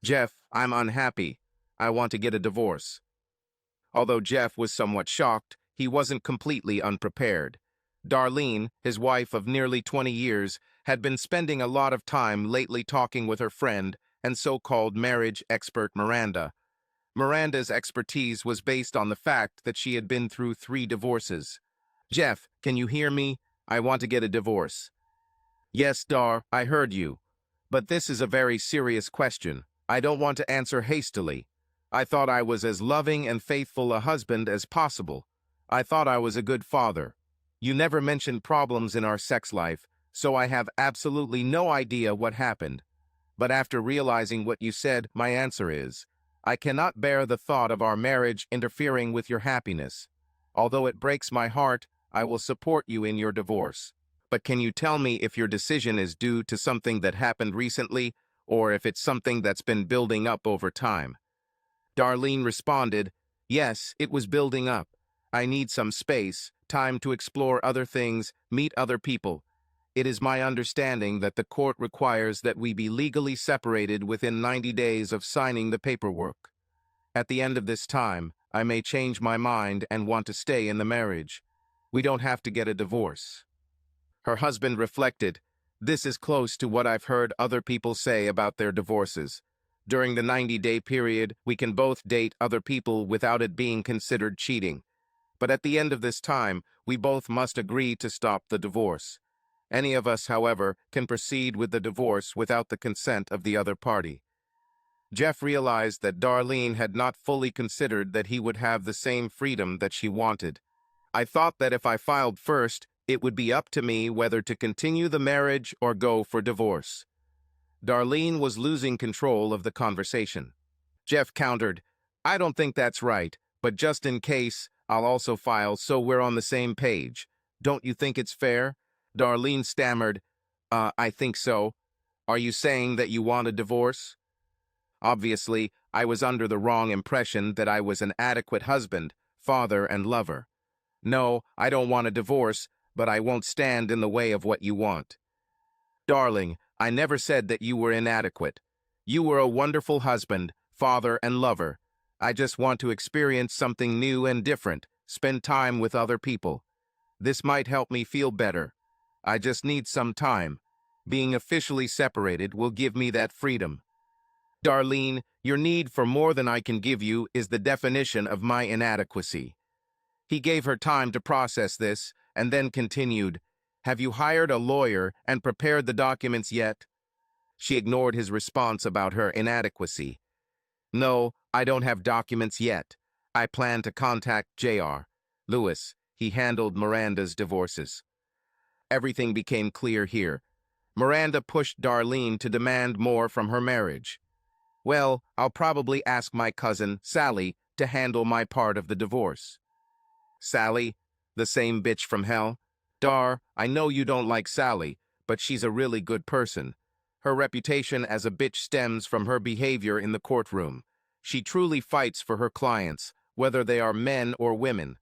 Jeff, I'm unhappy. I want to get a divorce. Although Jeff was somewhat shocked, he wasn't completely unprepared. Darlene, his wife of nearly 20 years, had been spending a lot of time lately talking with her friend and so-called marriage expert Miranda. Miranda's expertise was based on the fact that she had been through 3 divorces. Jeff, can you hear me? I want to get a divorce. Yes, Dar, I heard you. But this is a very serious question. I don't want to answer hastily. I thought I was as loving and faithful a husband as possible. I thought I was a good father. You never mentioned problems in our sex life, so I have absolutely no idea what happened. But after realizing what you said, my answer is, I cannot bear the thought of our marriage interfering with your happiness. Although it breaks my heart, I will support you in your divorce. But can you tell me if your decision is due to something that happened recently, or if it's something that's been building up over time? Darlene responded, yes, it was building up. I need some space, time to explore other things, meet other people. It is my understanding that the court requires that we be legally separated within 90 days of signing the paperwork. At the end of this time, I may change my mind and want to stay in the marriage. We don't have to get a divorce. Her husband reflected, this is close to what I've heard other people say about their divorces. During the 90-day period, we can both date other people without it being considered cheating. But at the end of this time, we both must agree to stop the divorce. Any of us, however, can proceed with the divorce without the consent of the other party. Jeff realized that Darlene had not fully considered that he would have the same freedom that she wanted. I thought that if I filed first, it would be up to me whether to continue the marriage or go for divorce. Darlene was losing control of the conversation. Jeff countered, I don't think that's right, but just in case, I'll also file so we're on the same page. Don't you think it's fair? Darlene stammered, I think so. Are you saying that you want a divorce? Obviously, I was under the wrong impression that I was an adequate husband, father, and lover. No, I don't want a divorce, but I won't stand in the way of what you want. Darling, I never said that you were inadequate. You were a wonderful husband, father, and lover. I just want to experience something new and different, spend time with other people. This might help me feel better. I just need some time. Being officially separated will give me that freedom. Darlene, your need for more than I can give you is the definition of my inadequacy. He gave her time to process this, and then continued, have you hired a lawyer and prepared the documents yet? She ignored his response about her inadequacy. No, I don't have documents yet. I plan to contact J.R. Lewis. He handled Miranda's divorces. Everything became clear here. Miranda pushed Darlene to demand more from her marriage. Well, I'll probably ask my cousin, Sally, to handle my part of the divorce. Sally? The same bitch from hell? Dar, I know you don't like Sally, but she's a really good person. Her reputation as a bitch stems from her behavior in the courtroom. She truly fights for her clients, whether they are men or women.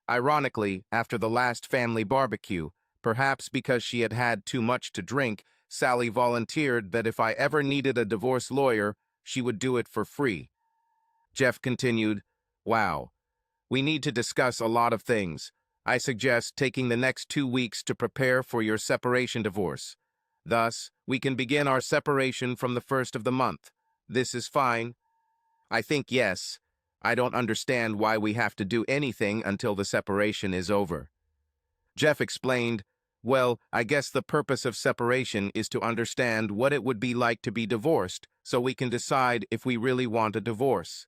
Ironically, after the last family barbecue, perhaps because she had had too much to drink, Sally volunteered that if I ever needed a divorce lawyer, she would do it for free. Jeff continued, wow. We need to discuss a lot of things. I suggest taking the next 2 weeks to prepare for your separation divorce. Thus, we can begin our separation from the first of the month. This is fine. I think yes. I don't understand why we have to do anything until the separation is over. Jeff explained, well, I guess the purpose of separation is to understand what it would be like to be divorced, so we can decide if we really want a divorce.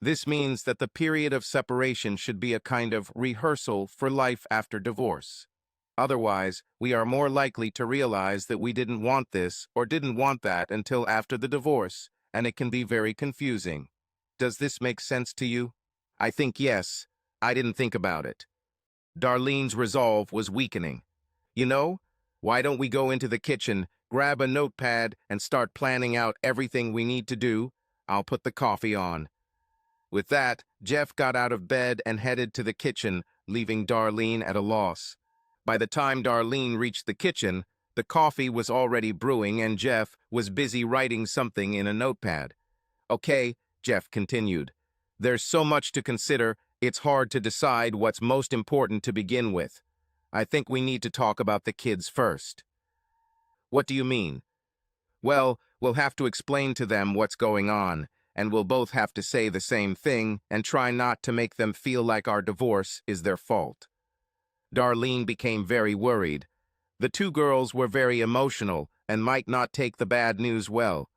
This means that the period of separation should be a kind of rehearsal for life after divorce. Otherwise, we are more likely to realize that we didn't want this or didn't want that until after the divorce, and it can be very confusing. Does this make sense to you? I think yes. I didn't think about it. Darlene's resolve was weakening. You know, why don't we go into the kitchen, grab a notepad, and start planning out everything we need to do? I'll put the coffee on. With that, Jeff got out of bed and headed to the kitchen, leaving Darlene at a loss. By the time Darlene reached the kitchen, the coffee was already brewing and Jeff was busy writing something in a notepad. Okay, Jeff continued. There's so much to consider, it's hard to decide what's most important to begin with. I think we need to talk about the kids first. What do you mean? Well, we'll have to explain to them what's going on, and we'll both have to say the same thing and try not to make them feel like our divorce is their fault. Darlene became very worried. The two girls were very emotional and might not take the bad news well.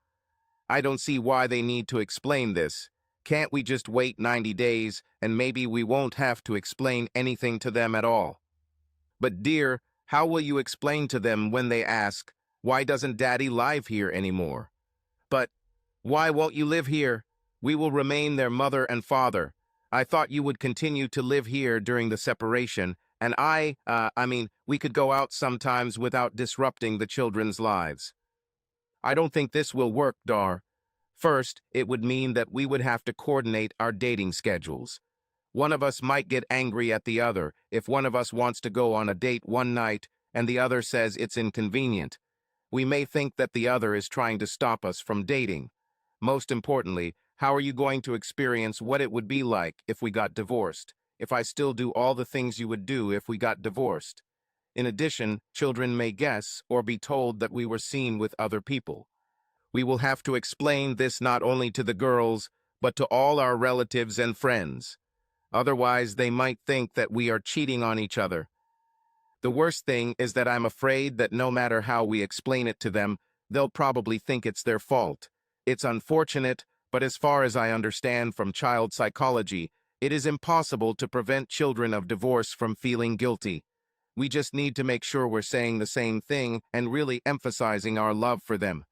I don't see why they need to explain this. Can't we just wait 90 days and maybe we won't have to explain anything to them at all? But dear, how will you explain to them when they ask, why doesn't Daddy live here anymore? But why won't you live here? We will remain their mother and father. I thought you would continue to live here during the separation, and we could go out sometimes without disrupting the children's lives. I don't think this will work, Dar. First, it would mean that we would have to coordinate our dating schedules. One of us might get angry at the other if one of us wants to go on a date one night and the other says it's inconvenient. We may think that the other is trying to stop us from dating. Most importantly, how are you going to experience what it would be like if we got divorced, if I still do all the things you would do if we got divorced? In addition, children may guess or be told that we were seen with other people. We will have to explain this not only to the girls, but to all our relatives and friends. Otherwise, they might think that we are cheating on each other. The worst thing is that I'm afraid that no matter how we explain it to them, they'll probably think it's their fault. It's unfortunate, but as far as I understand from child psychology, it is impossible to prevent children of divorce from feeling guilty. We just need to make sure we're saying the same thing and really emphasizing our love for them.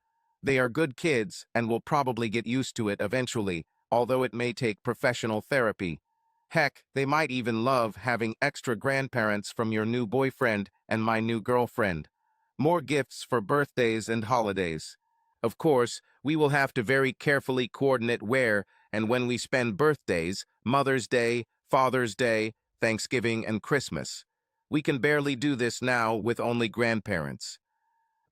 They are good kids and will probably get used to it eventually, although it may take professional therapy. Heck, they might even love having extra grandparents from your new boyfriend and my new girlfriend. More gifts for birthdays and holidays. Of course, we will have to very carefully coordinate where and when we spend birthdays, Mother's Day, Father's Day, Thanksgiving, and Christmas. We can barely do this now with only grandparents.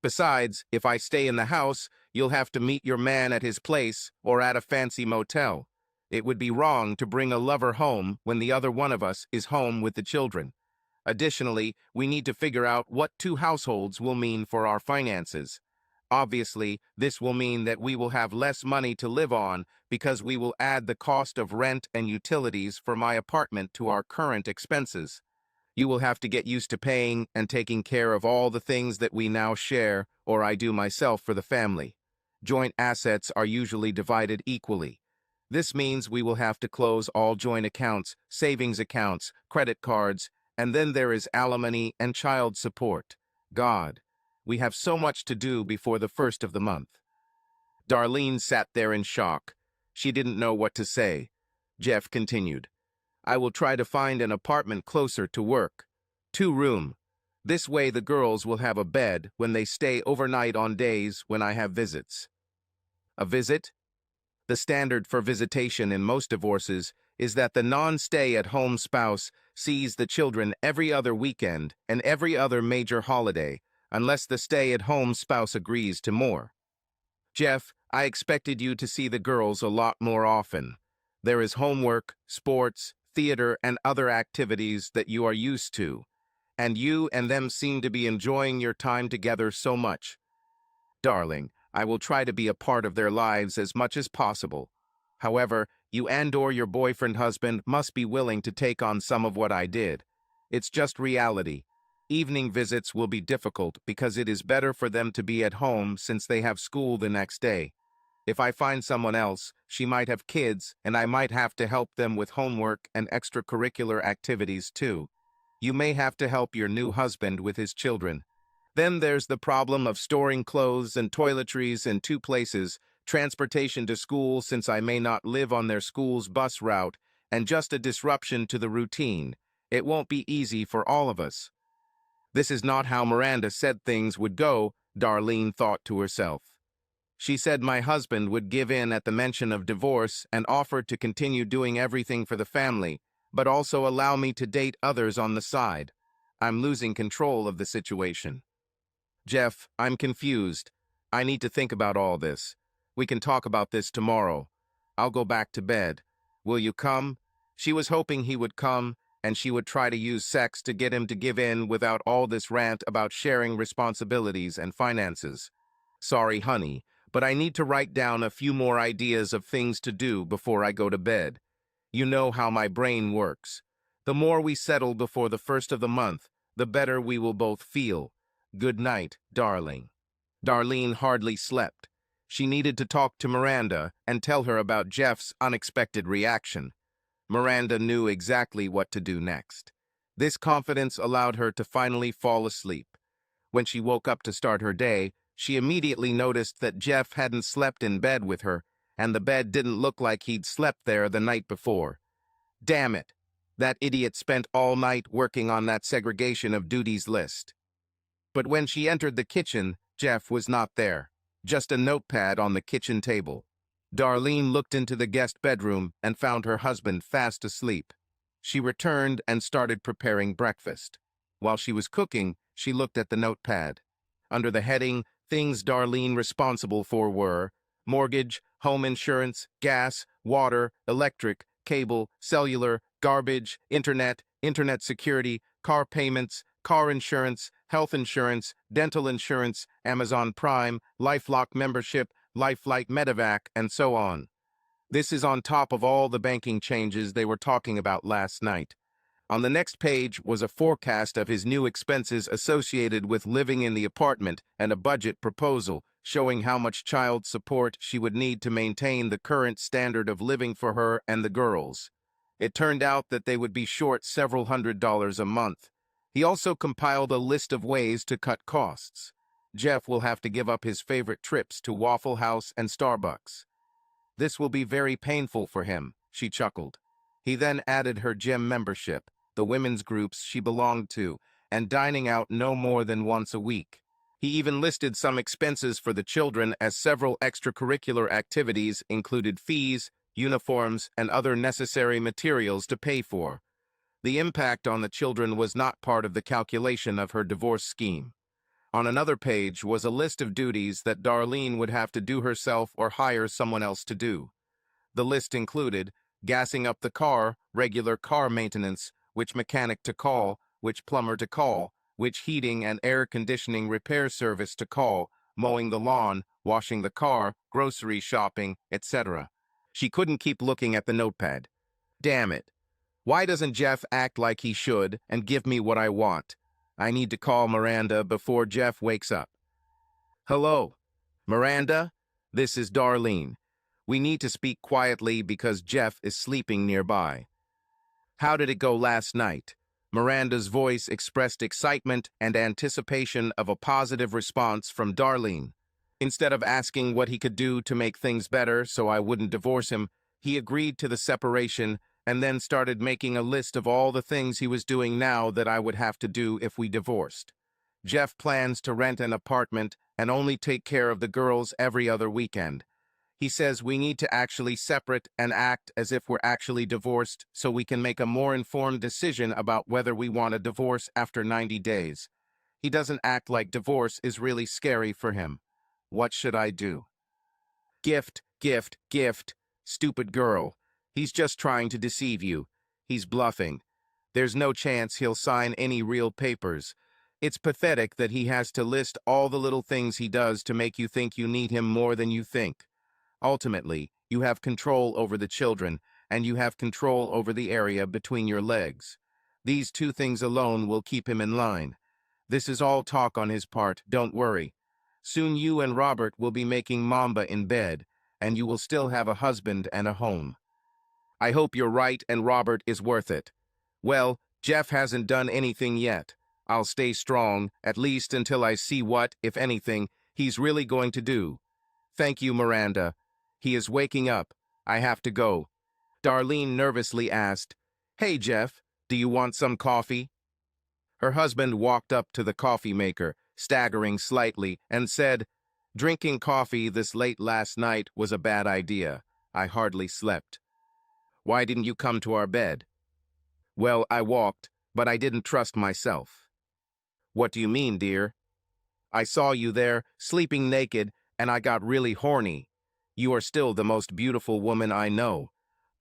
Besides, if I stay in the house, you'll have to meet your man at his place or at a fancy motel. It would be wrong to bring a lover home when the other one of us is home with the children. Additionally, we need to figure out what two households will mean for our finances. Obviously, this will mean that we will have less money to live on because we will add the cost of rent and utilities for my apartment to our current expenses. You will have to get used to paying and taking care of all the things that we now share or I do myself for the family. Joint assets are usually divided equally. This means we will have to close all joint accounts, savings accounts, credit cards, and then there is alimony and child support. God, we have so much to do before the first of the month. Darlene sat there in shock. She didn't know what to say. Jeff continued. I will try to find an apartment closer to work. 2-room. This way the girls will have a bed when they stay overnight on days when I have visits. A visit? The standard for visitation in most divorces is that the non-stay-at-home spouse sees the children every other weekend and every other major holiday, unless the stay-at-home spouse agrees to more. Jeff, I expected you to see the girls a lot more often. There is homework, sports, theater, and other activities that you are used to, and you and them seem to be enjoying your time together so much. Darling, I will try to be a part of their lives as much as possible. However, you and/or your boyfriend husband must be willing to take on some of what I did. It's just reality. Evening visits will be difficult because it is better for them to be at home since they have school the next day. If I find someone else, she might have kids, and I might have to help them with homework and extracurricular activities too. You may have to help your new husband with his children. Then there's the problem of storing clothes and toiletries in 2 places, transportation to school since I may not live on their school's bus route, and just a disruption to the routine. It won't be easy for all of us. This is not how Miranda said things would go, Darlene thought to herself. She said my husband would give in at the mention of divorce and offered to continue doing everything for the family, but also allow me to date others on the side. I'm losing control of the situation. Jeff, I'm confused. I need to think about all this. We can talk about this tomorrow. I'll go back to bed. Will you come? She was hoping he would come, and she would try to use sex to get him to give in without all this rant about sharing responsibilities and finances. Sorry, honey, but I need to write down a few more ideas of things to do before I go to bed. You know how my brain works. The more we settle before the first of the month, the better we will both feel. Good night, darling. Darlene hardly slept. She needed to talk to Miranda and tell her about Jeff's unexpected reaction. Miranda knew exactly what to do next. This confidence allowed her to finally fall asleep. When she woke up to start her day, she immediately noticed that Jeff hadn't slept in bed with her, and the bed didn't look like he'd slept there the night before. Damn it! That idiot spent all night working on that segregation of duties list. But when she entered the kitchen, Jeff was not there. Just a notepad on the kitchen table. Darlene looked into the guest bedroom and found her husband fast asleep. She returned and started preparing breakfast. While she was cooking, she looked at the notepad. Under the heading, things Darlene responsible for were mortgage, home insurance, gas, water, electric, cable, cellular, garbage, internet security, car payments, car insurance, health insurance, dental insurance, Amazon Prime, LifeLock membership, LifeLight Medevac, and so on. This is on top of all the banking changes they were talking about last night. On the next page was a forecast of his new expenses associated with living in the apartment and a budget proposal showing how much child support she would need to maintain the current standard of living for her and the girls. It turned out that they would be short several $100s a month. He also compiled a list of ways to cut costs. Jeff will have to give up his favorite trips to Waffle House and Starbucks. This will be very painful for him, she chuckled. He then added her gym membership, the women's groups she belonged to, and dining out no more than once a week. He even listed some expenses for the children as several extracurricular activities included fees, uniforms, and other necessary materials to pay for. The impact on the children was not part of the calculation of her divorce scheme. On another page was a list of duties that Darlene would have to do herself or hire someone else to do. The list included gassing up the car, regular car maintenance, which mechanic to call, which plumber to call, which heating and air conditioning repair service to call, mowing the lawn, washing the car, grocery shopping, etc. She couldn't keep looking at the notepad. Damn it. Why doesn't Jeff act like he should and give me what I want? I need to call Miranda before Jeff wakes up. Hello, Miranda? This is Darlene. We need to speak quietly because Jeff is sleeping nearby. How did it go last night? Miranda's voice expressed excitement and anticipation of a positive response from Darlene. Instead of asking what he could do to make things better so I wouldn't divorce him, he agreed to the separation and then started making a list of all the things he was doing now that I would have to do if we divorced. Jeff plans to rent an apartment and only take care of the girls every other weekend. He says we need to actually separate and act as if we're actually divorced so we can make a more informed decision about whether we want a divorce after 90 days. He doesn't act like divorce is really scary for him. What should I do? Gift, gift, gift. Stupid girl. He's just trying to deceive you. He's bluffing. There's no chance he'll sign any real papers. It's pathetic that he has to list all the little things he does to make you think you need him more than you think. Ultimately, you have control over the children, and you have control over the area between your legs. These two things alone will keep him in line. This is all talk on his part, don't worry. Soon you and Robert will be making Mamba in bed, and you will still have a husband and a home. I hope you're right and Robert is worth it. Well, Jeff hasn't done anything yet. I'll stay strong, at least until I see what, if anything, he's really going to do. Thank you, Miranda. He is waking up. I have to go. Darlene nervously asked, Hey, Jeff, do you want some coffee? Her husband walked up to the coffee maker, staggering slightly, and said, Drinking coffee this late last night was a bad idea. I hardly slept. Why didn't you come to our bed? Well, I walked, but I didn't trust myself. What do you mean, dear? I saw you there, sleeping naked, and I got really horny. You are still the most beautiful woman I know.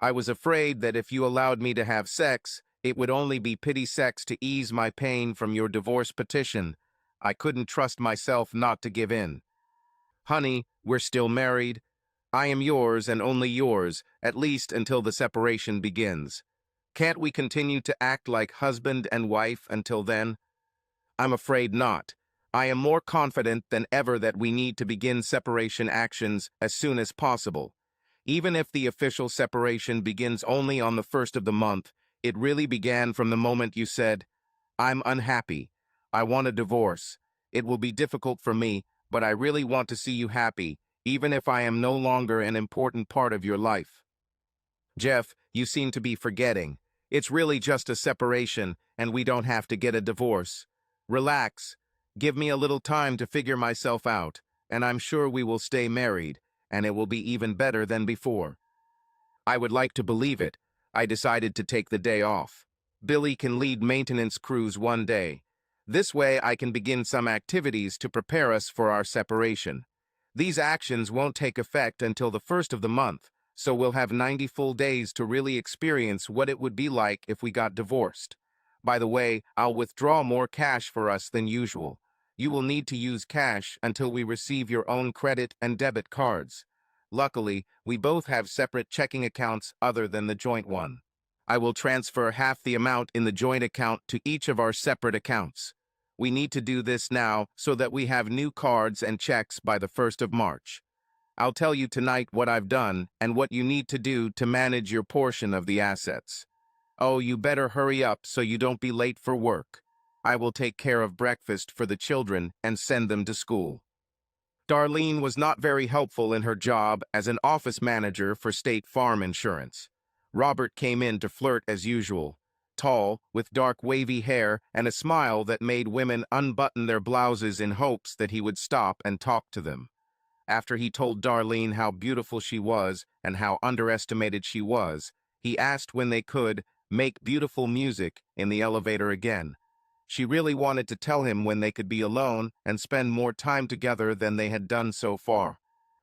I was afraid that if you allowed me to have sex, it would only be pity sex to ease my pain from your divorce petition. I couldn't trust myself not to give in. Honey, we're still married. I am yours and only yours, at least until the separation begins. Can't we continue to act like husband and wife until then? I'm afraid not. I am more confident than ever that we need to begin separation actions as soon as possible. Even if the official separation begins only on the first of the month, it really began from the moment you said, I'm unhappy. I want a divorce. It will be difficult for me, but I really want to see you happy, even if I am no longer an important part of your life. Jeff, you seem to be forgetting. It's really just a separation, and we don't have to get a divorce. Relax. Give me a little time to figure myself out, and I'm sure we will stay married, and it will be even better than before. I would like to believe it. I decided to take the day off. Billy can lead maintenance crews one day. This way I can begin some activities to prepare us for our separation. These actions won't take effect until the first of the month, so we'll have 90 full days to really experience what it would be like if we got divorced. By the way, I'll withdraw more cash for us than usual. You will need to use cash until we receive your own credit and debit cards. Luckily, we both have separate checking accounts other than the joint one. I will transfer half the amount in the joint account to each of our separate accounts. We need to do this now so that we have new cards and checks by the 1st of March. I'll tell you tonight what I've done and what you need to do to manage your portion of the assets. Oh, you better hurry up so you don't be late for work. I will take care of breakfast for the children and send them to school. Darlene was not very helpful in her job as an office manager for State Farm Insurance. Robert came in to flirt as usual, tall, with dark wavy hair and a smile that made women unbutton their blouses in hopes that he would stop and talk to them. After he told Darlene how beautiful she was and how underestimated she was, he asked when they could make beautiful music in the elevator again. She really wanted to tell him when they could be alone and spend more time together than they had done so far.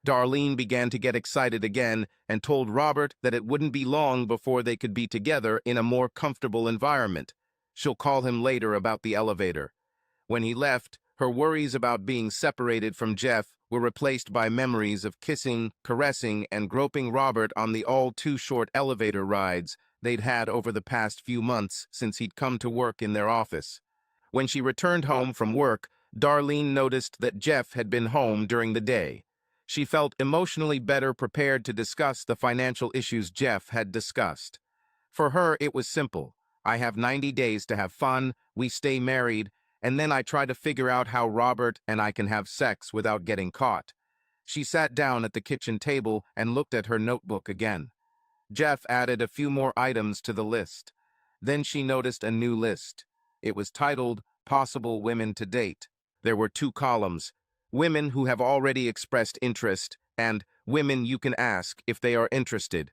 Darlene began to get excited again and told Robert that it wouldn't be long before they could be together in a more comfortable environment. She'll call him later about the elevator. When he left, her worries about being separated from Jeff were replaced by memories of kissing, caressing, and groping Robert on the all-too-short elevator rides they'd had over the past few months since he'd come to work in their office. When she returned home from work, Darlene noticed that Jeff had been home during the day. She felt emotionally better prepared to discuss the financial issues Jeff had discussed. For her, it was simple. I have 90 days to have fun, we stay married, and then I try to figure out how Robert and I can have sex without getting caught. She sat down at the kitchen table and looked at her notebook again. Jeff added a few more items to the list. Then she noticed a new list. It was titled Possible Women to Date. There were 2 columns, Women who have already expressed interest and Women you can ask if they are interested.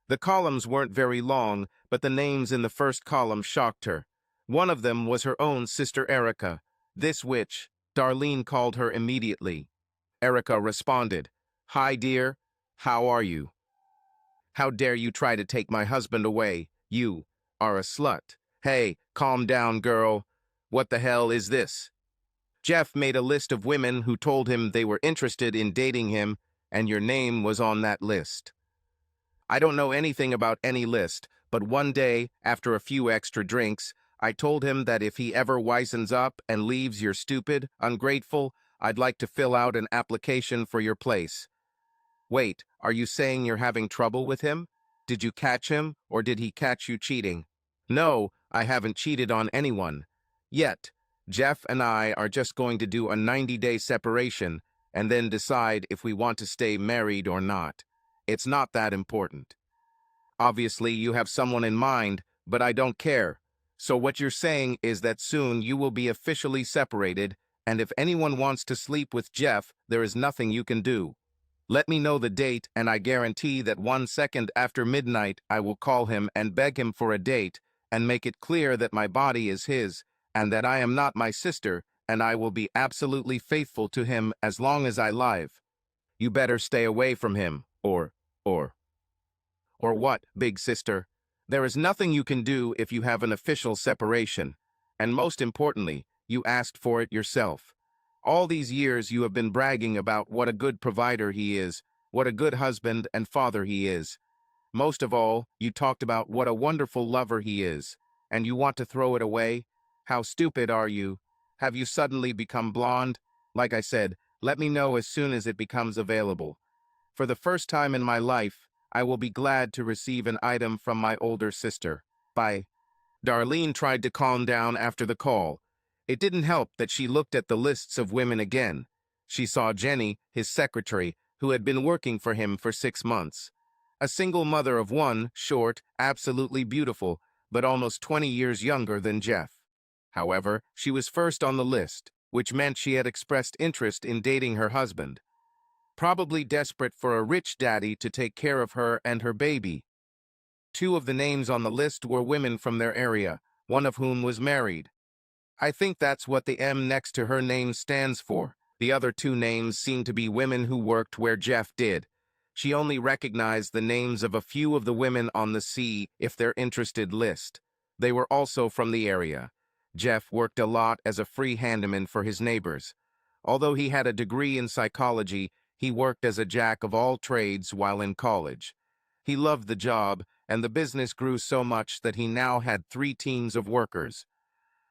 The columns weren't very long, but the names in the first column shocked her. One of them was her own sister Erica, this witch. Darlene called her immediately. Erica responded, Hi dear, how are you? How dare you try to take my husband away? You are a slut. Hey, calm down, girl. What the hell is this? Jeff made a list of women who told him they were interested in dating him, and your name was on that list. I don't know anything about any list, but one day, after a few extra drinks, I told him that if he ever wisens up and leaves you're stupid, ungrateful, I'd like to fill out an application for your place. Wait, are you saying you're having trouble with him? Did you catch him, or did he catch you cheating? No, I haven't cheated on anyone. Yet, Jeff and I are just going to do a 90-day separation and then decide if we want to stay married or not. It's not that important. Obviously, you have someone in mind, but I don't care. So what you're saying is that soon you will be officially separated, and if anyone wants to sleep with Jeff, there is nothing you can do. Let me know the date, and I guarantee that 1 second after midnight I will call him and beg him for a date, and make it clear that my body is his, and that I am not my sister, and I will be absolutely faithful to him as long as I live. You better stay away from him, or what, big sister? There is nothing you can do if you have an official separation. And most importantly, you asked for it yourself. All these years you have been bragging about what a good provider he is, what a good husband and father he is. Most of all, you talked about what a wonderful lover he is. And you want to throw it away? How stupid are you? Have you suddenly become blonde? Like I said, let me know as soon as it becomes available. For the first time in my life, I will be glad to receive an item from my older sister. Bye. Darlene tried to calm down after the call. It didn't help that she looked at the lists of women again. She saw Jenny, his secretary, who had been working for him for 6 months. A single mother of one, short, absolutely beautiful, but almost 20 years younger than Jeff. However, she was first on the list, which meant she had expressed interest in dating her husband. Probably desperate for a rich daddy to take care of her and her baby. Two of the names on the list were women from their area, one of whom was married. I think that's what the M next to her name stands for. The other two names seemed to be women who worked where Jeff did. She only recognized the names of a few of the women on the C if they're interested list. They were also from the area. Jeff worked a lot as a free handyman for his neighbors. Although he had a degree in psychology, he worked as a jack of all trades while in college. He loved the job, and the business grew so much that he now had 3 teams of workers.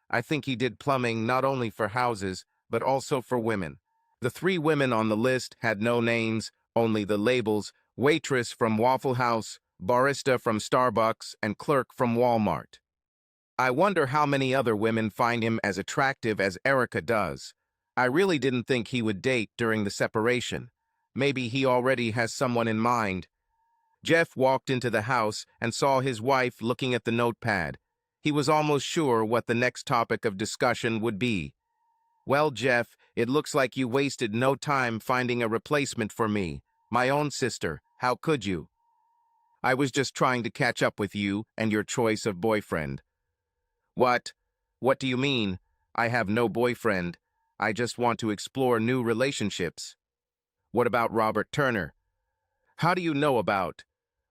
I think he did plumbing not only for houses, but also for women. The 3 women on the list had no names, only the labels: waitress from Waffle House, barista from Starbucks, and clerk from Walmart. I wonder how many other women find him as attractive as Erica does. I really didn't think he would date during the separation. Maybe he already has someone in mind. Jeff walked into the house and saw his wife looking at the notepad. He was almost sure what the next topic of discussion would be. Well, Jeff, it looks like you wasted no time finding a replacement for me. My own sister. How could you? I was just trying to catch up with you and your choice of boyfriend. What? What do you mean? I have no boyfriend. I just want to explore new relationships. What about Robert Turner? How do you know about?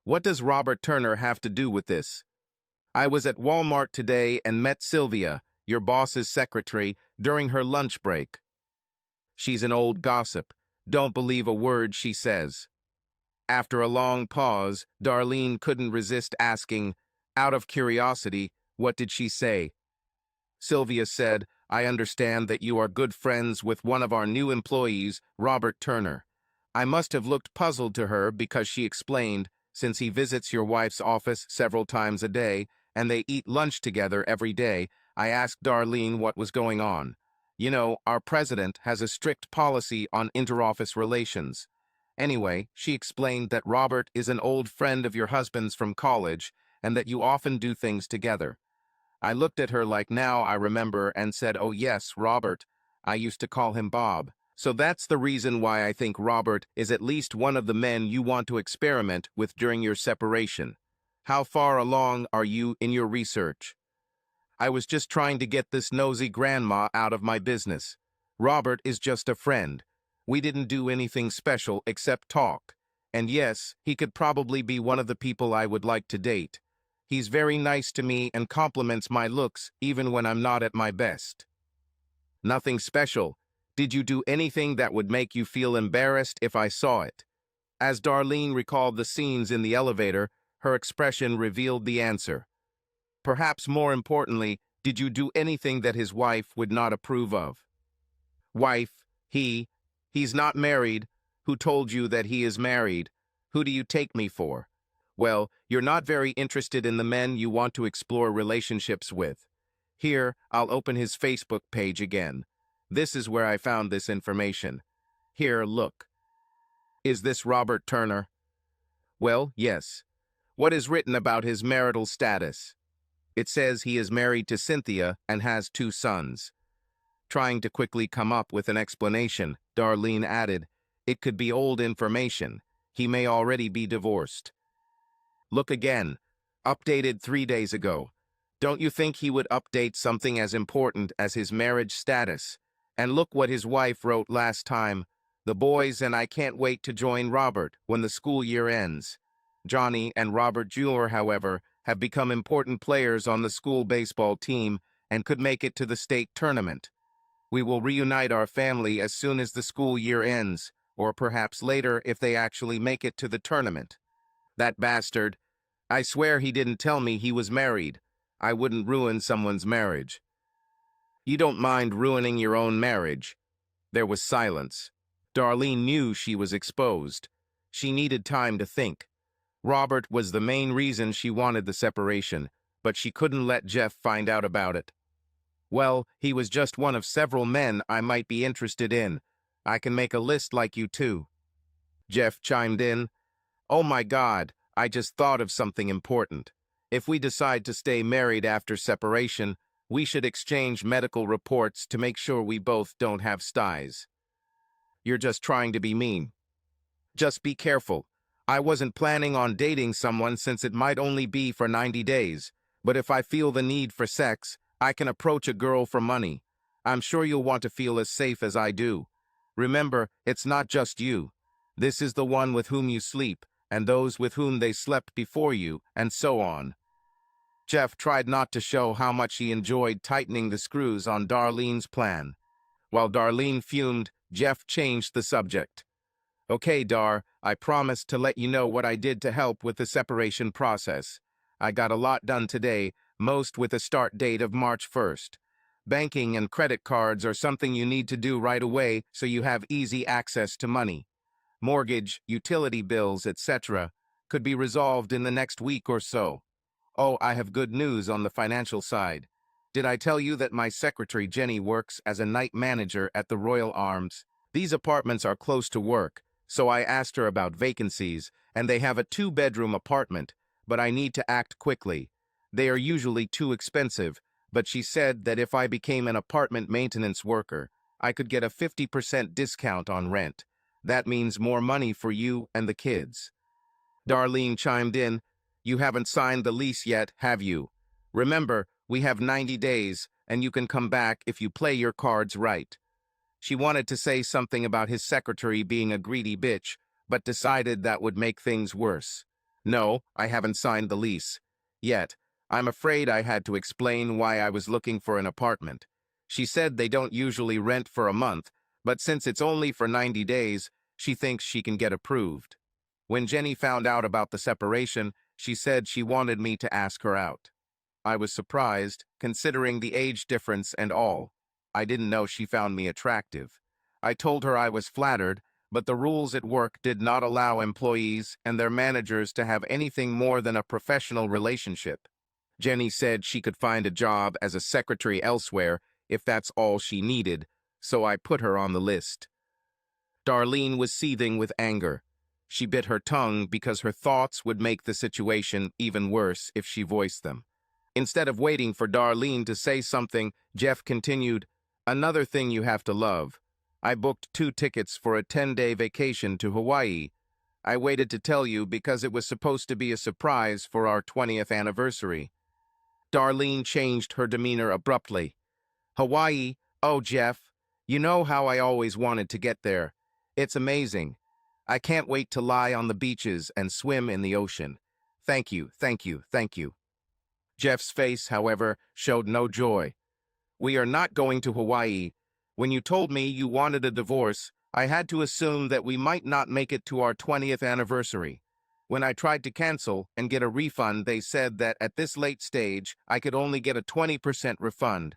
What does Robert Turner have to do with this? I was at Walmart today and met Sylvia, your boss's secretary, during her lunch break. She's an old gossip. Don't believe a word she says. After a long pause, Darlene couldn't resist asking, out of curiosity, what did she say? Sylvia said, I understand that you are good friends with one of our new employees, Robert Turner. I must have looked puzzled to her because she explained, since he visits your wife's office several times a day, and they eat lunch together every day, I asked Darlene what was going on. You know, our president has a strict policy on interoffice relations. Anyway, she explained that Robert is an old friend of your husband's from college, and that you often do things together. I looked at her like now I remember and said, oh yes, Robert. I used to call him Bob. So that's the reason why I think Robert is at least one of the men you want to experiment with during your separation. How far along are you in your research? I was just trying to get this nosy grandma out of my business. Robert is just a friend. We didn't do anything special except talk. And yes, he could probably be one of the people I would like to date. He's very nice to me and compliments my looks even when I'm not at my best. Nothing special. Did you do anything that would make you feel embarrassed if I saw it? As Darlene recalled the scenes in the elevator, her expression revealed the answer. Perhaps more importantly, did you do anything that his wife would not approve of? Wife, he's not married. Who told you that he is married? Who do you take me for? Well, you're not very interested in the men you want to explore relationships with. Here, I'll open his Facebook page again. This is where I found this information. Here, look. Is this Robert Turner? Well, yes. What is written about his marital status? It says he is married to Cynthia and has 2 sons. Trying to quickly come up with an explanation, Darlene added, it could be old information. He may already be divorced. Look again. Updated 3 days ago. Don't you think he would update something as important as his marriage status? And look what his wife wrote last time. The boys and I can't wait to join Robert when the school year ends. Johnny and Robert Jr., however, have become important players on the school baseball team and could make it to the state tournament. We will reunite our family as soon as the school year ends, or perhaps later if they actually make it to the tournament. That bastard. I swear he didn't tell me he was married. I wouldn't ruin someone's marriage. You don't mind ruining your own marriage. There was silence. Darlene knew she was exposed. She needed time to think. Robert was the main reason she wanted the separation, but she couldn't let Jeff find out about it. Well, he was just one of several men I might be interested in. I can make a list like you too. Jeff chimed in. Oh my God, I just thought of something important. If we decide to stay married after separation, we should exchange medical reports to make sure we both don't have styes. You're just trying to be mean. Just be careful. I wasn't planning on dating someone since it might only be for 90 days, but if I feel the need for sex, I can approach a girl for money. I'm sure you'll want to feel as safe as I do. Remember, it's not just you. This is the one with whom you sleep, and those with whom they slept before you, and so on. Jeff tried not to show how much he enjoyed tightening the screws on Darlene's plan. While Darlene fumed, Jeff changed the subject. Okay, Dar, I promised to let you know what I did to help with the separation process. I got a lot done today, most with a start date of March 1st. Banking and credit cards are something you need to do right away so you have easy access to money. Mortgage, utility bills, etc. could be resolved in the next week or so. Oh, I have good news on the financial side. Did I tell you that my secretary Jenny works as a night manager at the Royal Arms? These apartments are close to work, so I asked her about vacancies, and they have a 2-bedroom apartment, but I need to act quickly. They are usually too expensive, but she said that if I became an apartment maintenance worker, I could get a 50% discount on rent. That means more money for you and the kids. Darlene chimed in. You haven't signed the lease yet, have you? Remember, we have 90 days, and you can come back if you play your cards right. She wanted to say something about his secretary being a greedy bitch, but decided that would make things worse. No, I haven't signed the lease. Yet. I'm afraid I had to explain why I was looking for an apartment. She said they don't usually rent for a month, but since it's only for 90 days, she thinks she can get approved. When Jenny found out about the separation, she said she wanted me to ask her out. I was surprised, considering the age difference and all. I didn't know she found me attractive. I told her I was flattered, but the rules at work did not allow employees and their managers to have anything more than a professional relationship. Jenny said she could find a job as a secretary elsewhere if that's all she needed, so I put her on the list. Darlene was seething with anger. She bit her tongue because her thoughts would make the situation even worse if she voiced them. Instead of waiting for Darlene to say something, Jeff continued, Another thing you have to love. I booked 2 tickets for a 10-day vacation to Hawaii. I waited to tell you because it was supposed to be a surprise for our 20th anniversary. Darlene changed her demeanor abruptly. Hawaii? Oh, Jeff. You know how I always wanted to get there. It's amazing. I can't wait to lie on the beaches and swim in the ocean. Thank you, thank you, thank you. Jeff's face, however, showed no joy. We are not going to Hawaii. When you told me you wanted a divorce, I had to assume that we might not make it to our 20th anniversary. When I tried to cancel and get a refund, they said that at this late stage, I could only get a 20% refund.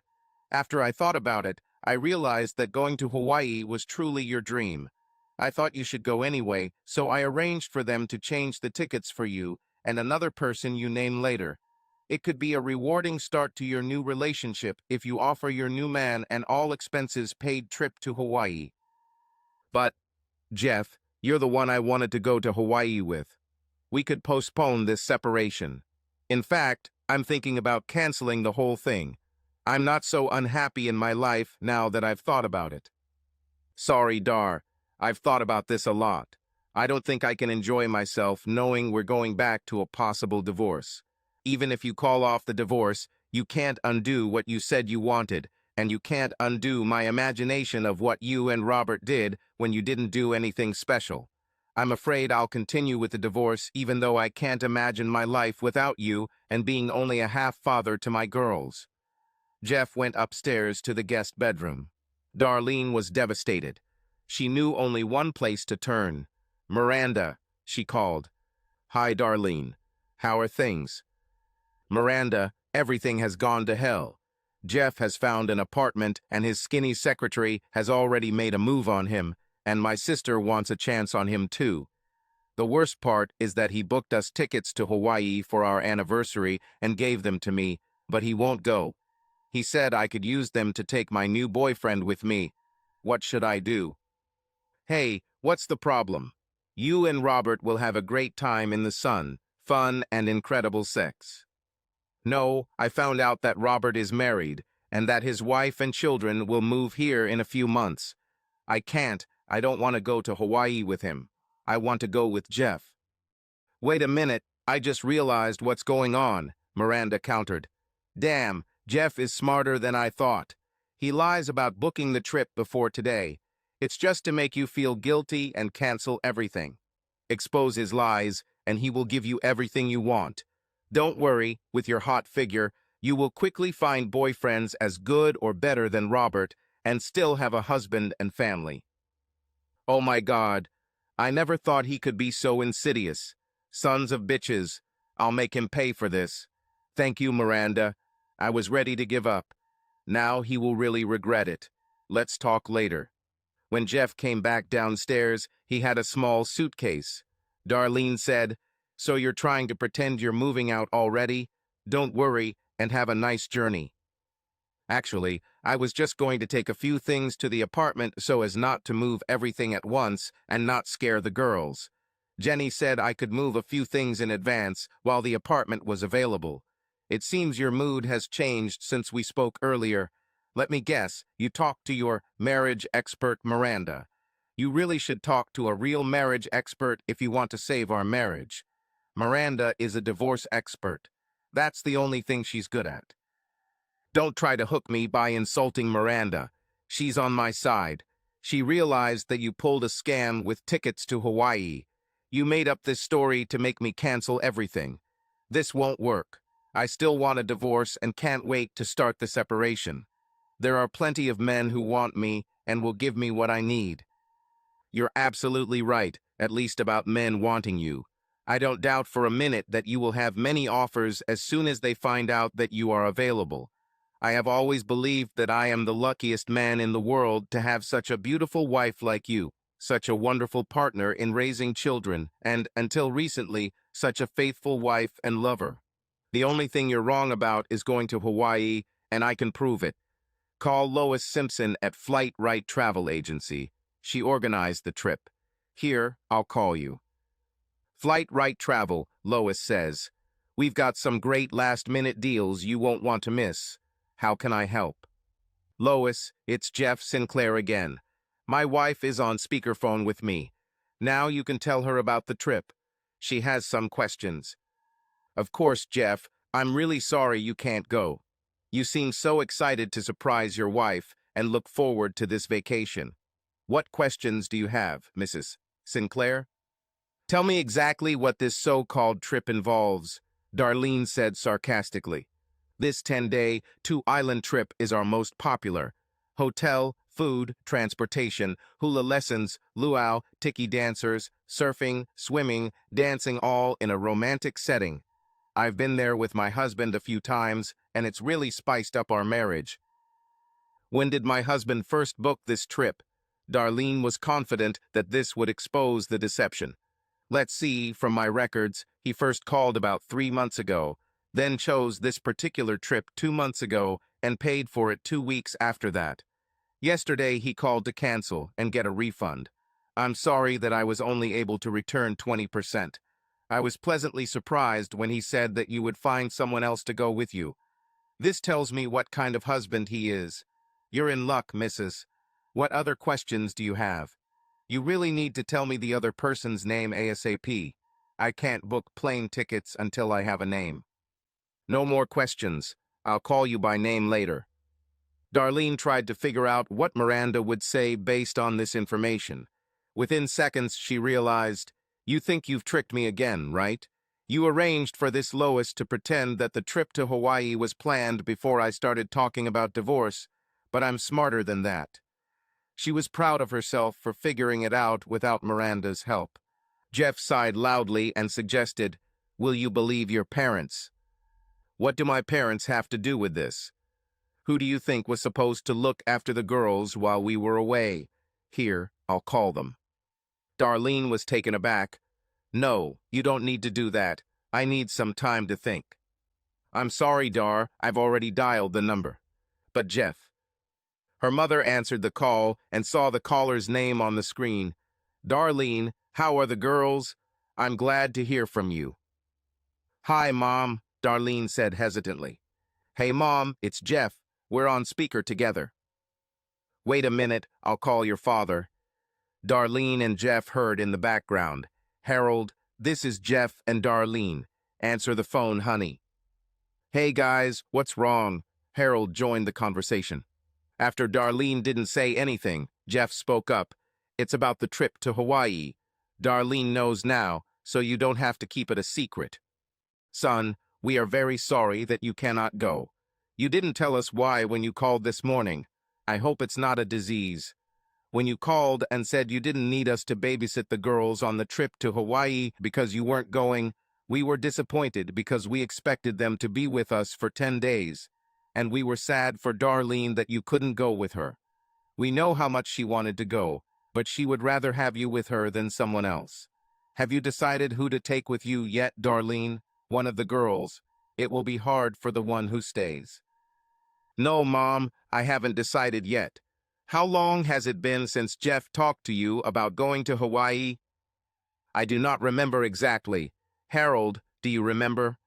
After I thought about it, I realized that going to Hawaii was truly your dream. I thought you should go anyway, so I arranged for them to change the tickets for you and another person you name later. It could be a rewarding start to your new relationship if you offer your new man an all-expenses-paid trip to Hawaii. But, Jeff, you're the one I wanted to go to Hawaii with. We could postpone this separation. In fact, I'm thinking about canceling the whole thing. I'm not so unhappy in my life now that I've thought about it. Sorry, Dar. I've thought about this a lot. I don't think I can enjoy myself knowing we're going back to a possible divorce. Even if you call off the divorce, you can't undo what you said you wanted. and you can't undo my imagination of what you and Robert did when you didn't do anything special. I'm afraid I'll continue with the divorce even though I can't imagine my life without you and being only a half-father to my girls." Jeff went upstairs to the guest bedroom. Darlene was devastated. She knew only one place to turn. "Miranda," she called. "Hi, Darlene. How are things?" "Miranda, everything has gone to hell. Jeff has found an apartment and his skinny secretary has already made a move on him, and my sister wants a chance on him too. The worst part is that he booked us tickets to Hawaii for our anniversary and gave them to me, but he won't go. He said I could use them to take my new boyfriend with me. What should I do?" "Hey, what's the problem? You and Robert will have a great time in the sun, fun and incredible sex." "No, I found out that Robert is married and that his wife and children will move here in a few months. I don't want to go to Hawaii with him. I want to go with Jeff." "Wait a minute, I just realized what's going on," Miranda countered. "Damn, Jeff is smarter than I thought. He lies about booking the trip before today. It's just to make you feel guilty and cancel everything. Expose his lies, and he will give you everything you want. Don't worry, with your hot figure, you will quickly find boyfriends as good or better than Robert and still have a husband and family." "Oh my God, I never thought he could be so insidious. Sons of bitches, I'll make him pay for this. Thank you, Miranda. I was ready to give up. Now he will really regret it. Let's talk later." When Jeff came back downstairs, he had a small suitcase. Darlene said, "So you're trying to pretend you're moving out already? Don't worry and have a nice journey." "Actually, I was just going to take a few things to the apartment so as not to move everything at once and not scare the girls. Jenny said I could move a few things in advance while the apartment was available. It seems your mood has changed since we spoke earlier. Let me guess, you talked to your marriage expert Miranda. You really should talk to a real marriage expert if you want to save our marriage. Miranda is a divorce expert. That's the only thing she's good at. Don't try to hook me by insulting Miranda. She's on my side. She realized that you pulled a scam with tickets to Hawaii. You made up this story to make me cancel everything. This won't work. I still want a divorce and can't wait to start the separation. There are plenty of men who want me and will give me what I need." "You're absolutely right, at least about men wanting you. I don't doubt for a minute that you will have many offers as soon as they find out that you are available. I have always believed that I am the luckiest man in the world to have such a beautiful wife like you, such a wonderful partner in raising children, and, until recently, such a faithful wife and lover. The only thing you're wrong about is going to Hawaii, and I can prove it. Call Lois Simpson at Flight Right Travel Agency. She organized the trip. Here, I'll call you." "Flight Right Travel," Lois says. "We've got some great last-minute deals you won't want to miss. How can I help?" "Lois, it's Jeff Sinclair again. My wife is on speakerphone with me. Now you can tell her about the trip. She has some questions." "Of course, Jeff. I'm really sorry you can't go. You seem so excited to surprise your wife and look forward to this vacation. What questions do you have, Mrs. Sinclair?" "Tell me exactly what this so-called trip involves," Darlene said sarcastically. "This 10-day, two-island trip is our most popular. Hotel, food, transportation, hula lessons, luau, tiki dancers, surfing, swimming, dancing, all in a romantic setting. I've been there with my husband a few times, and it's really spiced up our marriage." "When did my husband first book this trip?" Darlene was confident that this would expose the deception. "Let's see, from my records, he first called about 3 months ago, then chose this particular trip 2 months ago and paid for it 2 weeks after that. Yesterday he called to cancel and get a refund. I'm sorry that I was only able to return 20%. I was pleasantly surprised when he said that you would find someone else to go with you. This tells me what kind of husband he is. You're in luck, Mrs. What other questions do you have? You really need to tell me the other person's name ASAP. I can't book plane tickets until I have a name." "No more questions. I'll call you by name later." Darlene tried to figure out what Miranda would say based on this information. Within seconds, she realized, "You think you've tricked me again, right? You arranged for this Lois to pretend that the trip to Hawaii was planned before I started talking about divorce, but I'm smarter than that." She was proud of herself for figuring it out without Miranda's help. Jeff sighed loudly and suggested, "Will you believe your parents?" "What do my parents have to do with this? Who do you think was supposed to look after the girls while we were away? Here, I'll call them." Darlene was taken aback. "No, you don't need to do that. I need some time to think." "I'm sorry, Dar, I've already dialed the number." "But Jeff." Her mother answered the call and saw the caller's name on the screen. "Darlene, how are the girls? I'm glad to hear from you." "Hi, Mom," Darlene said hesitantly. "Hey, Mom, it's Jeff. We're on speaker together." "Wait a minute, I'll call your father." Darlene and Jeff heard in the background. "Harold, this is Jeff and Darlene. Answer the phone, honey." "Hey, guys, what's wrong?" Harold joined the conversation. After Darlene didn't say anything, Jeff spoke up. "It's about the trip to Hawaii. Darlene knows now, so you don't have to keep it a secret. Son, we are very sorry that you cannot go. You didn't tell us why when you called this morning. I hope it's not a disease. When you called and said you didn't need us to babysit the girls on the trip to Hawaii because you weren't going, we were disappointed because we expected them to be with us for 10 days. And we were sad for Darlene that you couldn't go with her. We know how much she wanted to go, but she would rather have you with her than someone else. Have you decided who to take with you yet, Darlene? One of the girls. It will be hard for the one who stays." "No, Mom, I haven't decided yet. How long has it been since Jeff talked to you about going to Hawaii?" "I do not remember exactly. Harold, do you remember?"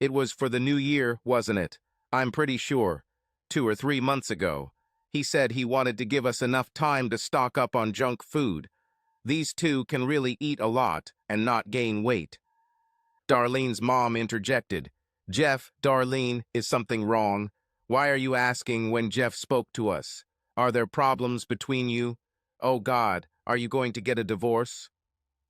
"It was for the new year, wasn't it? I'm pretty sure. 2 or 3 months ago. He said he wanted to give us enough time to stock up on junk food. These two can really eat a lot and not gain weight." Darlene's mom interjected. "Jeff, Darlene, is something wrong? Why are you asking when Jeff spoke to us? Are there problems between you? Oh God, are you going to get a divorce?"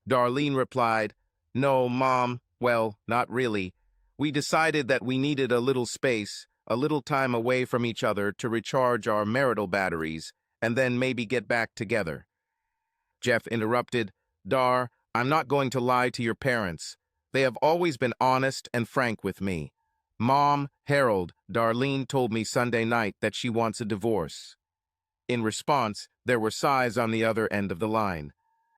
Darlene replied, "No, Mom, well, not really. We decided that we needed a little space, a little time away from each other to recharge our marital batteries, and then maybe get back together." Jeff interrupted, "Dar, I'm not going to lie to your parents. They have always been honest and frank with me. Mom, Harold, Darlene told me Sunday night that she wants a divorce." In response, there were sighs on the other end of the line.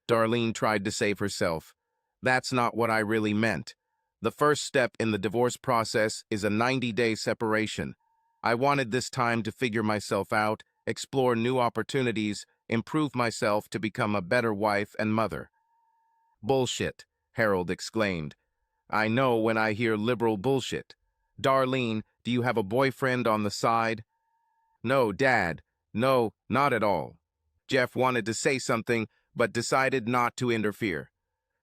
Darlene tried to save herself. "That's not what I really meant. The first step in the divorce process is a 90-day separation. I wanted this time to figure myself out, explore new opportunities, improve myself to become a better wife and mother." "Bullshit," Harold exclaimed. "I know when I hear liberal bullshit. Darlene, do you have a boyfriend on the side?" "No, Dad. No, not at all." Jeff wanted to say something, but decided not to interfere.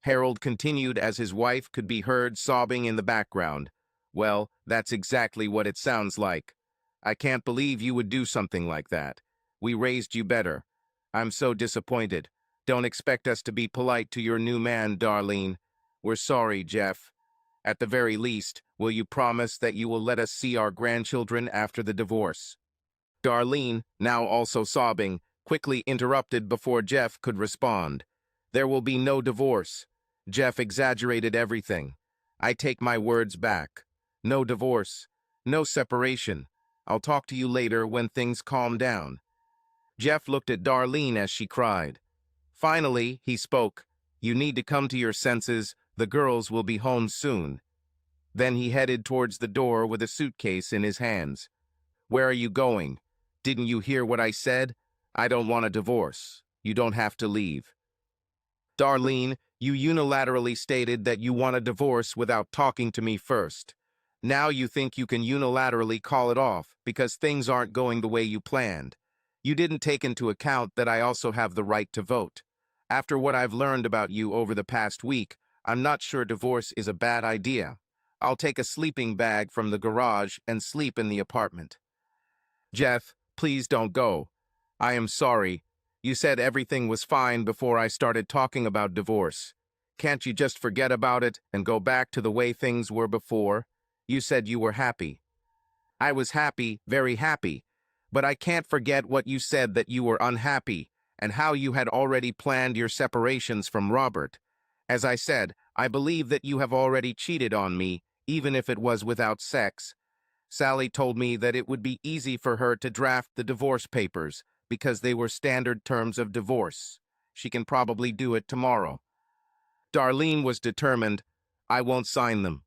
Harold continued as his wife could be heard sobbing in the background. "Well, that's exactly what it sounds like. I can't believe you would do something like that. We raised you better. I'm so disappointed. Don't expect us to be polite to your new man, Darlene. We're sorry, Jeff. At the very least, will you promise that you will let us see our grandchildren after the divorce?" Darlene, now also sobbing, quickly interrupted before Jeff could respond. "There will be no divorce. Jeff exaggerated everything. I take my words back. No divorce. No separation. I'll talk to you later when things calm down." Jeff looked at Darlene as she cried. Finally, he spoke. "You need to come to your senses. The girls will be home soon." Then he headed towards the door with a suitcase in his hands. "Where are you going? Didn't you hear what I said? I don't want a divorce. You don't have to leave." "Darlene, you unilaterally stated that you want a divorce without talking to me first. Now you think you can unilaterally call it off because things aren't going the way you planned. You didn't take into account that I also have the right to vote. After what I've learned about you over the past week, I'm not sure divorce is a bad idea. I'll take a sleeping bag from the garage and sleep in the apartment." Jeff, Please don't go. I am sorry. You said everything was fine before I started talking about divorce. Can't you just forget about it and go back to the way things were before? You said you were happy. I was happy, very happy. But I can't forget what you said, that you were unhappy, and how you had already planned your separations from Robert. As I said, I believe that you have already cheated on me, even if it was without sex. Sally told me that it would be easy for her to draft the divorce papers, because they were standard terms of divorce. She can probably do it tomorrow. Darlene was determined. I won't sign them.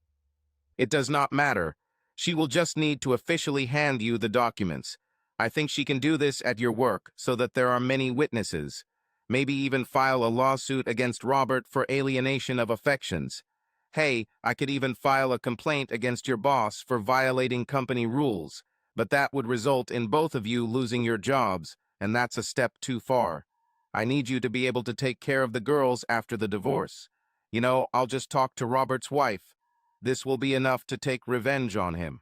It does not matter. She will just need to officially hand you the documents. I think she can do this at your work so that there are many witnesses. Maybe even file a lawsuit against Robert for alienation of affections. Hey, I could even file a complaint against your boss for violating company rules, but that would result in both of you losing your jobs, and that's a step too far. I need you to be able to take care of the girls after the divorce. You know, I'll just talk to Robert's wife. This will be enough to take revenge on him.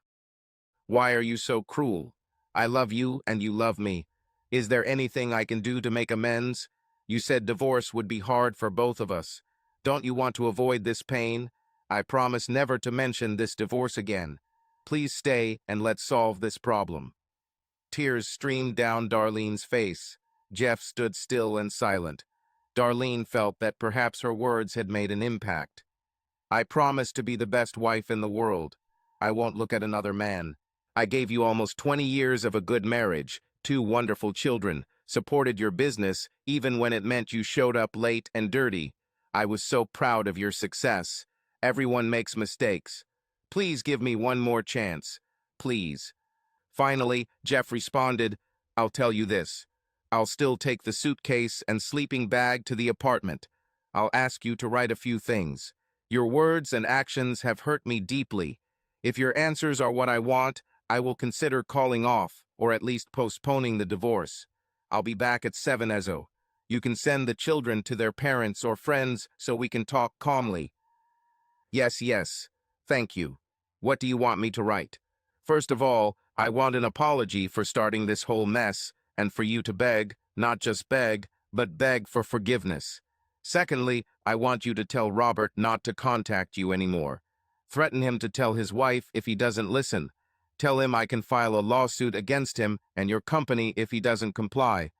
Why are you so cruel? I love you and you love me. Is there anything I can do to make amends? You said divorce would be hard for both of us. Don't you want to avoid this pain? I promise never to mention this divorce again. Please stay and let's solve this problem. Tears streamed down Darlene's face. Jeff stood still and silent. Darlene felt that perhaps her words had made an impact. I promise to be the best wife in the world. I won't look at another man. I gave you almost 20 years of a good marriage, 2 wonderful children, supported your business even when it meant you showed up late and dirty. I was so proud of your success. Everyone makes mistakes. Please give me one more chance. Please. Finally, Jeff responded, I'll tell you this. I'll still take the suitcase and sleeping bag to the apartment. I'll ask you to write a few things. Your words and actions have hurt me deeply. If your answers are what I want, I will consider calling off, or at least postponing the divorce. I'll be back at 7 Ezo. You can send the children to their parents or friends so we can talk calmly. Yes, yes. Thank you. What do you want me to write? First of all, I want an apology for starting this whole mess, and for you to beg, not just beg, but beg for forgiveness. Secondly, I want you to tell Robert not to contact you anymore. Threaten him to tell his wife if he doesn't listen. Tell him I can file a lawsuit against him and your company if he doesn't comply.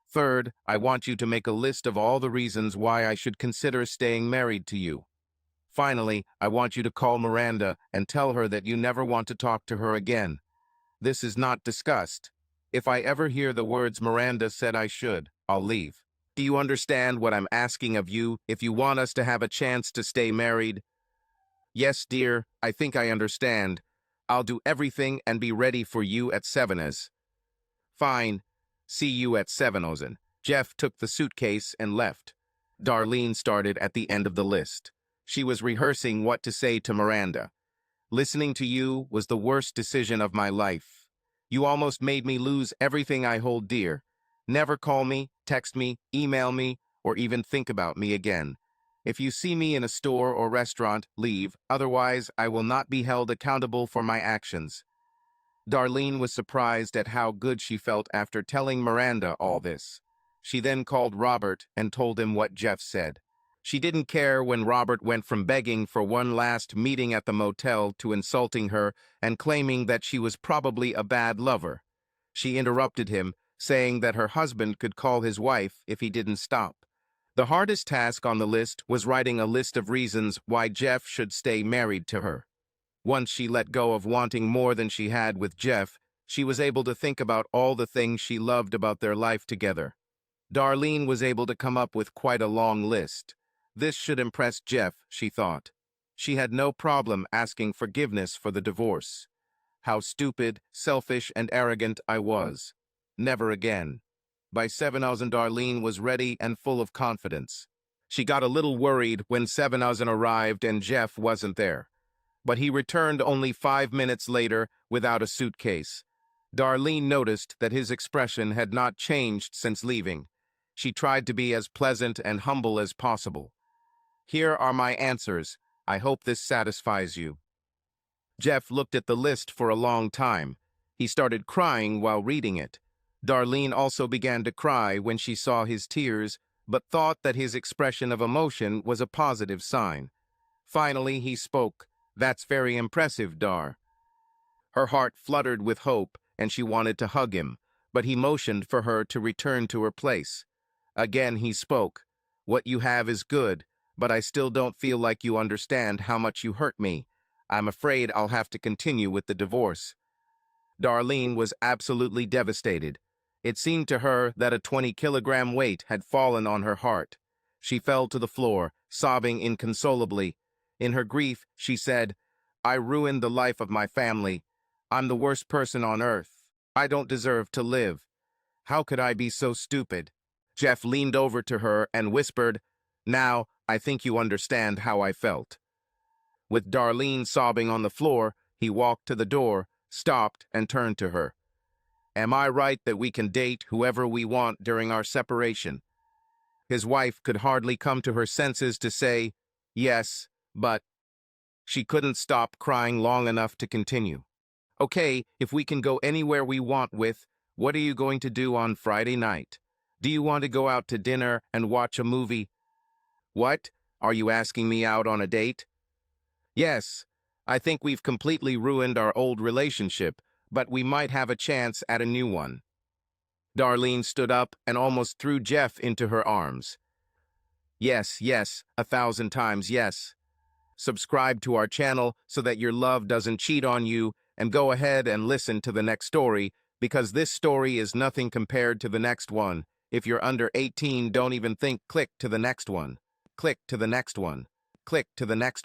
Third, I want you to make a list of all the reasons why I should consider staying married to you. Finally, I want you to call Miranda and tell her that you never want to talk to her again. This is not discussed. If I ever hear the words Miranda said I should, I'll leave. Do you understand what I'm asking of you if you want us to have a chance to stay married? Yes, dear, I think I understand. I'll do everything and be ready for you at 7's. Fine. See you at 7's. Jeff took the suitcase and left. Darlene started at the end of the list. She was rehearsing what to say to Miranda. Listening to you was the worst decision of my life. You almost made me lose everything I hold dear. Never call me, text me, email me, or even think about me again. If you see me in a store or restaurant, leave. Otherwise, I will not be held accountable for my actions. Darlene was surprised at how good she felt after telling Miranda all this. She then called Robert and told him what Jeff said. She didn't care when Robert went from begging for one last meeting at the motel to insulting her and claiming that she was probably a bad lover. She interrupted him, saying that her husband could call his wife if he didn't stop. The hardest task on the list was writing a list of reasons why Jeff should stay married to her. Once she let go of wanting more than she had with Jeff, she was able to think about all the things she loved about their life together. Darlene was able to come up with quite a long list. This should impress Jeff, she thought. She had no problem asking forgiveness for the divorce. How stupid, selfish, and arrogant I was. Never again. By 7:00, Darlene was ready and full of confidence. She got a little worried when 7:00 arrived and Jeff wasn't there. But he returned only 5 minutes later without a suitcase. Darlene noticed that his expression had not changed since leaving. She tried to be as pleasant and humble as possible. Here are my answers. I hope this satisfies you. Jeff looked at the list for a long time. He started crying while reading it. Darlene also began to cry when she saw his tears, but thought that his expression of emotion was a positive sign. Finally, he spoke. "That's very impressive, Dar." Her heart fluttered with hope, and she wanted to hug him, but he motioned for her to return to her place. Again he spoke. "What you have is good, but I still don't feel like you understand how much you hurt me. I'm afraid I'll have to continue with the divorce." Darlene was absolutely devastated. It seemed to her that a 20-kilogram weight had fallen on her heart. She fell to the floor, sobbing inconsolably. In her grief, she said, "I ruined the life of my family. I'm the worst person on earth. I don't deserve to live. How could I be so stupid?" Jeff leaned over to her and whispered, "Now, I think you understand how I felt." With Darlene sobbing on the floor, he walked to the door, stopped, and turned to her. "Am I right that we can date whoever we want during our separation?" His wife could hardly come to her senses to say, "Yes, but..." She couldn't stop crying long enough to continue. "Okay, if we can go anywhere we want with, what are you going to do on Friday night? Do you want to go out to dinner and watch a movie?" "What? Are you asking me out on a date?" "Yes. I think we've completely ruined our old relationship, but we might have a chance at a new one." Darlene stood up and almost threw Jeff into her arms. "Yes, yes, 1,000 times yes. Subscribe to our channel so that your love doesn't cheat on you, and go ahead and listen to the next story, because this story is nothing compared to the next one. If you're under 18, don't even think. Click to the next one. Click to the next one. Click to the next